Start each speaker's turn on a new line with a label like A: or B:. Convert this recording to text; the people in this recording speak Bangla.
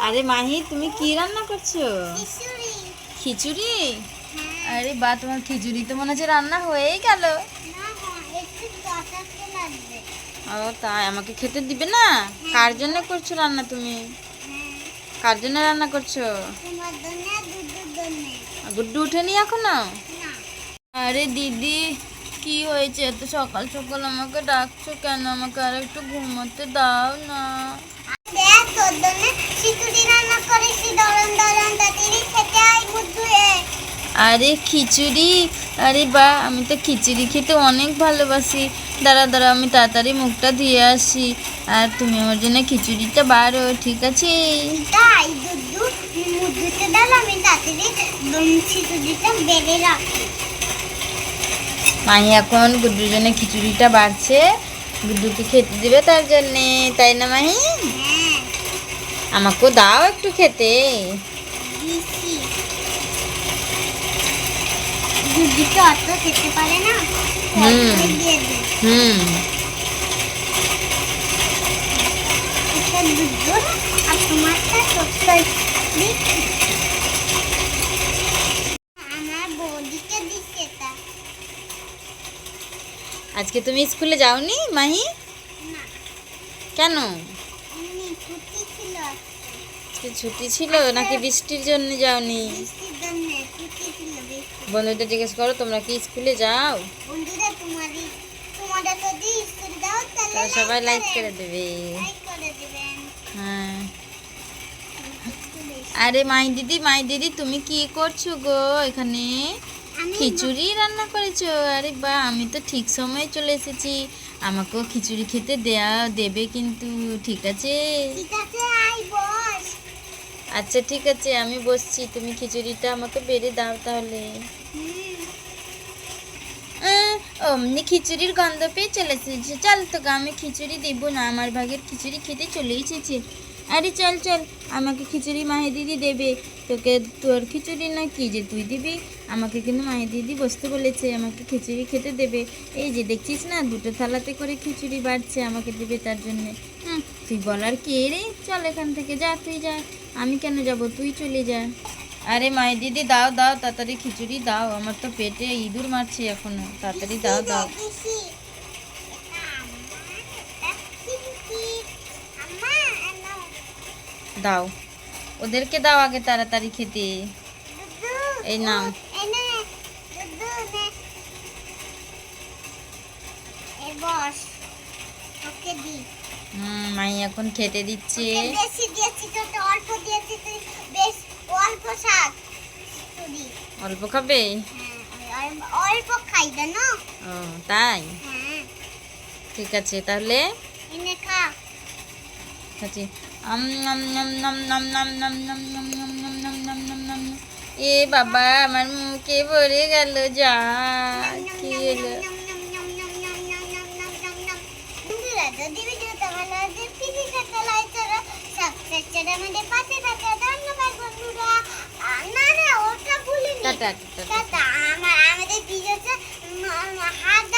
A: আরে মাহি, তুমি কি রান্না করছো? খিচুড়ি। আরে বা, তোমার খিচুড়ি তো মনে হচ্ছে রান্না হয়েই গেল। ও তাই, আমাকে খেতে দিবে না? কার জন্য করছো রান্না তুমি? কার জন্য রান্না করছো? গুড্ডু উঠেনি এখনো? আরে দিদি, কি হয়েছে? এত সকাল সকাল আমাকে ডাকছো কেন? আমাকে আর একটু ঘুমোতে দাও না। আরে খিচুড়ি? আরে বা, আমি তো খিচুড়ি খেতে অনেক ভালোবাসি। দাঁড়া দাঁড়া, আমি তাড়াতাড়ি মুখটা ধুয়ে আসি। আর তুমি আমার জন্য খিচুড়িটা বারো, ঠিক আছে? মাহি এখন গুড্ডুর জন্য খিচুড়িটা বাড়ছে, গুড্ডুকে খেতে দেবে তার জন্যে, তাই না মাহি? আমাকেও দাও একটু খেতে। আজকে তুমি স্কুলে যাওনি মাহি? কেন? ছুটি ছিল নাকি বৃষ্টির জন্য যাওনি? বন্ধুদের জিজ্ঞেস করো, তোমরা কি স্কুলে যাও? সবাই লাইক করে দেবে। হ্যাঁ। আরে মাই দিদি, তুমি কি করছো গো এখানে? খিচুড়ি রান্না করেছো? আরে বা, আমি তো ঠিক সময়ে চলে এসেছি। আমাকেও খিচুড়ি খেতে দেবে কিন্তু, ঠিক আছে? আচ্ছা ঠিক আছে, আমি বসছি, তুমি খিচুড়িটা আমাকে বেড়ে দাও তাহলে। অমনি খিচুড়ির গন্ধ পেয়ে চলে এসেছে। চল, তোকে আমি খিচুড়ি দেবো না, আমার ভাগের খিচুড়ি খেতে চলে এসেছে। আরে চল চল, আমাকে খিচুড়ি মাহি দিদি দেবে। তোকে তোর খিচুড়ি না কি যে তুই দিবি? আমাকে কিন্তু মাহি দিদি বসতে বলেছে, আমাকে খিচুড়ি খেতে দেবে। এই যে দেখছিস না, দুটো থালাতে করে খিচুড়ি বাড়ছে, আমাকে দেবে তার জন্যে। তুই বলার কে রে? চল এখান থেকে যা, তুই যা। আমি কেন যাব, তুই চলে যা। আরে মাই দিদি, দাও দাও তাড়াতাড়ি খিচুড়ি দাও, আমার তো পেটে ইঁদুর মারছে এখনো, তাড়াতাড়ি দাও দাও। দাও, ওদেরকে দাও আগে তাড়াতাড়ি খেতে। এই নাও। মাই এখন খেতে দিচ্ছে। অল্প খাবে? অল্প খাই না। ও তাই? ঠিক আছে তাহলে। এ বাবা, আমার মুখে ভরে গেল, যা কি হলো? যদি ভিডিওটা ভালো লাগে প্লিজ একটা লাইক করো, সাবস্ক্রাইব করে আমাদের পাশে থাকো। ধন্যবাদ বন্ধুরা। না না, ওটা ভুলিনি। Tata tata. আমাদের ভিডিওটা হাত